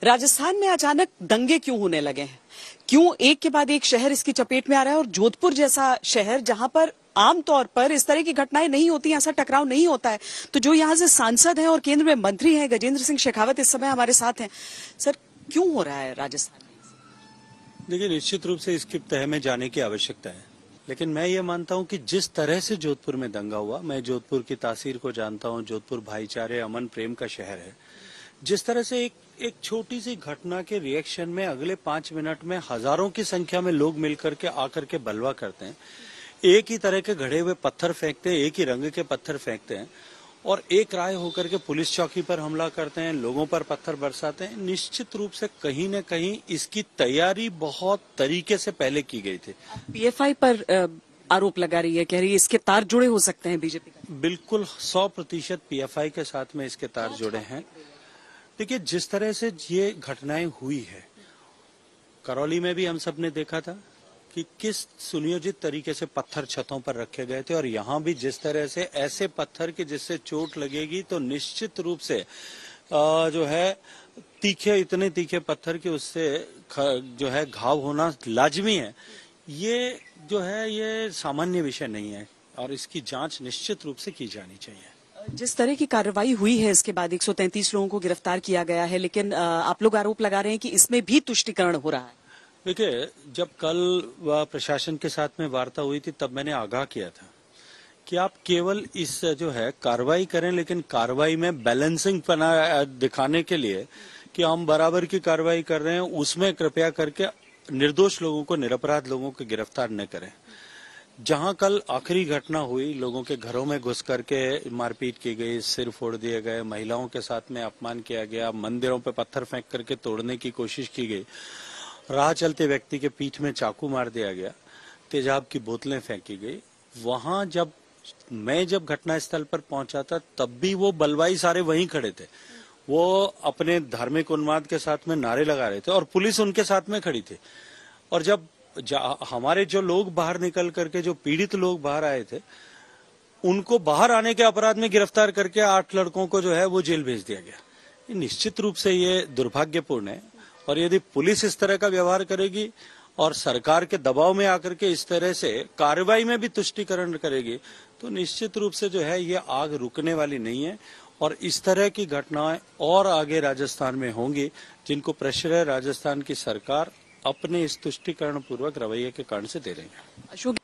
राजस्थान में अचानक दंगे क्यों होने लगे हैं? क्यों एक के बाद एक शहर इसकी चपेट में आ रहा है और जोधपुर जैसा शहर जहां पर आमतौर पर इस तरह की घटनाएं नहीं होती, ऐसा टकराव नहीं होता है। तो जो यहाँ से सांसद हैं और केंद्र में मंत्री हैं गजेंद्र सिंह शेखावत इस समय हमारे साथ हैं। सर, क्यों हो रहा है राजस्थान में? देखिए, निश्चित रूप से इसकी तह में जाने की आवश्यकता है, लेकिन मैं ये मानता हूं कि जिस तरह से जोधपुर में दंगा हुआ, मैं जोधपुर की तासीर को जानता हूं। जोधपुर भाईचारे, अमन, प्रेम का शहर है। जिस तरह से एक छोटी सी घटना के रिएक्शन में अगले 5 मिनट में हजारों की संख्या में लोग मिलकर के आकर के बलवा करते हैं, एक ही तरह के घड़े हुए पत्थर फेंकते हैं, एक ही रंग के पत्थर फेंकते हैं और एक राय होकर के पुलिस चौकी पर हमला करते हैं, लोगों पर पत्थर बरसाते हैं। निश्चित रूप से कहीं न कहीं इसकी तैयारी बहुत तरीके से पहले की गई थी। पीएफआई पर आरोप लगा रही है, कह रही है इसके तार जुड़े हो सकते हैं बीजेपी का। बिल्कुल 100% पीएफआई के साथ में इसके तार जुड़े हैं। देखिए, जिस तरह से ये घटनाएं हुई है, करौली में भी हम सब ने देखा था कि किस सुनियोजित तरीके से पत्थर छतों पर रखे गए थे और यहाँ भी जिस तरह से ऐसे पत्थर की जिससे चोट लगेगी तो निश्चित रूप से जो है इतने तीखे पत्थर के उससे जो है घाव होना लाजमी है। ये जो है ये सामान्य विषय नहीं है और इसकी जांच निश्चित रूप से की जानी चाहिए। जिस तरह की कार्रवाई हुई है इसके बाद 133 लोगों को गिरफ्तार किया गया है, लेकिन आप लोग आरोप लगा रहे हैं कि इसमें भी तुष्टीकरण हो रहा है। देखिए, जब कल प्रशासन के साथ में वार्ता हुई थी तब मैंने आगाह किया था कि आप केवल इस जो है कार्रवाई करें, लेकिन कार्रवाई में बैलेंसिंग पना दिखाने के लिए कि हम बराबर की कार्रवाई कर रहे हैं, उसमें कृपया करके निर्दोष लोगों को, निरपराध लोगों को गिरफ्तार न करें। जहां कल आखिरी घटना हुई, लोगों के घरों में घुस करके मारपीट की गई, सिर फोड़ दिए गए, महिलाओं के साथ में अपमान किया गया, मंदिरों पे पत्थर फेंक करके तोड़ने की कोशिश की गई, राह चलते व्यक्ति के पीठ में चाकू मार दिया गया, तेजाब की बोतलें फेंकी गई। वहां जब घटनास्थल पर पहुंचा था तब भी वो बलवाई सारे वहीं खड़े थे। वो अपने धार्मिक उन्माद के साथ में नारे लगा रहे थे और पुलिस उनके साथ में खड़ी थी। और जब हमारे जो लोग बाहर निकल करके, जो पीड़ित लोग बाहर आए थे, उनको बाहर आने के अपराध में गिरफ्तार करके 8 लड़कों को जो है वो जेल भेज दिया गया। निश्चित रूप से ये दुर्भाग्यपूर्ण है और यदि पुलिस इस तरह का व्यवहार करेगी और सरकार के दबाव में आकर के इस तरह से कार्रवाई में भी तुष्टीकरण करेगी तो निश्चित रूप से जो है ये आग रुकने वाली नहीं है और इस तरह की घटनाएं और आगे राजस्थान में होंगी, जिनको प्रेशर है राजस्थान की सरकार अपने इस तुष्टीकरण पूर्वक रवैये के कारण से दे रही है।